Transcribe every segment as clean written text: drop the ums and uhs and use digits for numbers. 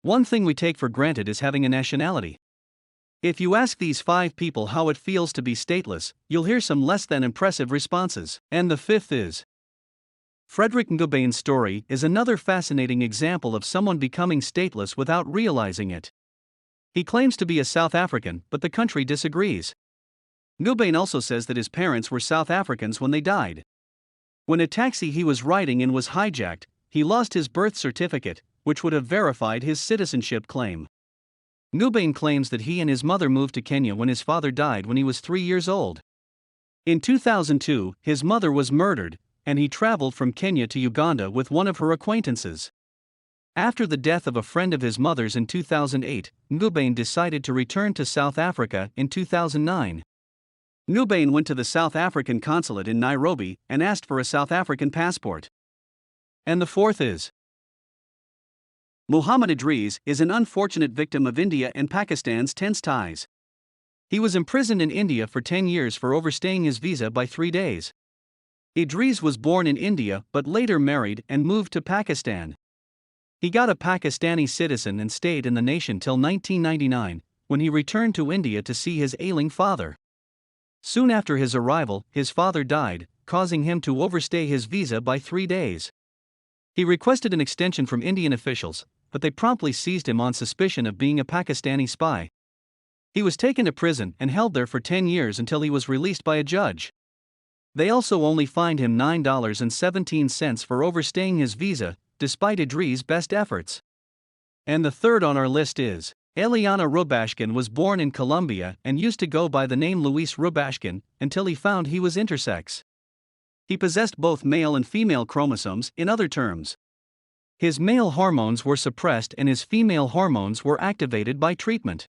One thing we take for granted is having a nationality. If you ask these 5 people how it feels to be stateless, you'll hear some less than impressive responses. And the fifth is Frederick Gobain's story is another fascinating example of someone becoming stateless without realizing it. He claims to be a South African, but the country disagrees. Gobain also says that his parents were South Africans when they died. When a taxi he was riding in was hijacked, he lost his birth certificate, which would have verified his citizenship claim. Gobain claims that he and his mother moved to Kenya when his father died when he was 3 years old. In 2002, his mother was murdered, and he traveled from Kenya to Uganda with one of her acquaintances. After the death of a friend of his mother's in 2008, Gobain decided to return to South Africa in 2009. Gobain went to the South African consulate in Nairobi and asked for a South African passport. And the fourth is Mohammed Idris is an unfortunate victim of India and Pakistan's tense ties. He was imprisoned in India for 10 years for overstaying his visa by 3 days. Idris was born in India but later married and moved to Pakistan. He got a Pakistani citizen and stayed in the nation till 1999, when he returned to India to see his ailing father. Soon after his arrival, his father died, causing him to overstay his visa by 3 days. He requested an extension from Indian officials, but they promptly seized him on suspicion of being a Pakistani spy. He was taken to prison and held there for 10 years until he was released by a judge. They also only fined him $9.17 for overstaying his visa, despite Idris' best efforts. And the third on our list is Elena Robashkin was born in Colombia and used to go by the name Luis Robashkin until he found he was intersex. He possessed both male and female chromosomes, in other terms. His male hormones were suppressed and his female hormones were activated by treatment.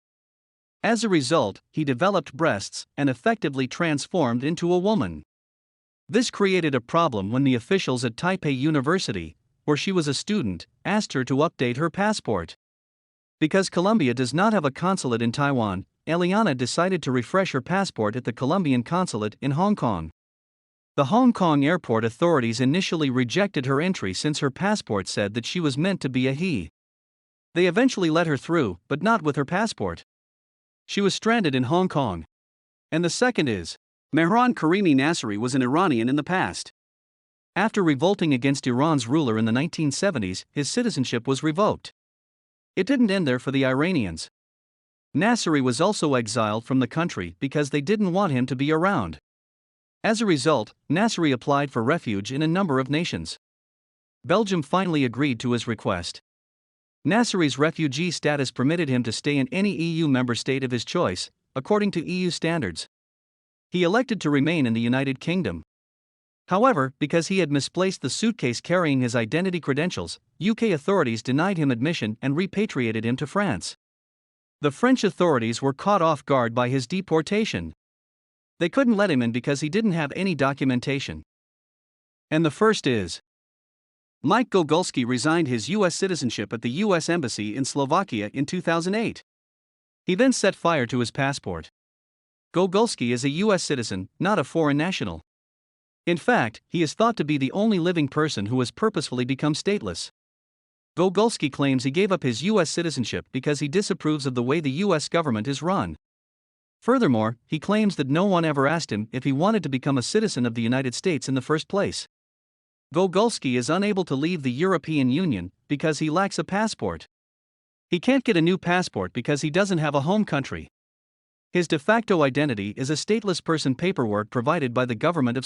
As a result, he developed breasts and effectively transformed into a woman. This created a problem when the officials at Taipei University, where she was a student, asked her to update her passport. Because Colombia does not have a consulate in Taiwan, Eliana decided to refresh her passport at the Colombian consulate in Hong Kong. The Hong Kong airport authorities initially rejected her entry since her passport said that she was meant to be a he. They eventually let her through, but not with her passport. She was stranded in Hong Kong. And the second is Karimi Nasseri was an Iranian in the past. After revolting against Iran's ruler in the 1970s, his citizenship was revoked. It didn't end there for the Iranians. Nasseri was also exiled from the country because they didn't want him to be around. As a result, Nasseri applied for refuge in a number of nations. Belgium finally agreed to his request. Nasseri's refugee status permitted him to stay in any EU member state of his choice, according to EU standards. He elected to remain in the United Kingdom. However, because he had misplaced the suitcase carrying his identity credentials, UK authorities denied him admission and repatriated him to France. The French authorities were caught off guard by his deportation. They couldn't let him in because he didn't have any documentation. And the first is Mike Gogulski resigned his U.S. citizenship at the U.S. Embassy in Slovakia in 2008. He then set fire to his passport. Gogulski is a U.S. citizen, not a foreign national. In fact, he is thought to be the only living person who has purposefully become stateless. Gogulski claims he gave up his U.S. citizenship because he disapproves of the way the U.S. government is run. Furthermore, he claims that no one ever asked him if he wanted to become a citizen of the United States in the first place. Gogulski is unable to leave the European Union because he lacks a passport. He can't get a new passport because he doesn't have a home country. His de facto identity is a stateless person paperwork provided by the government of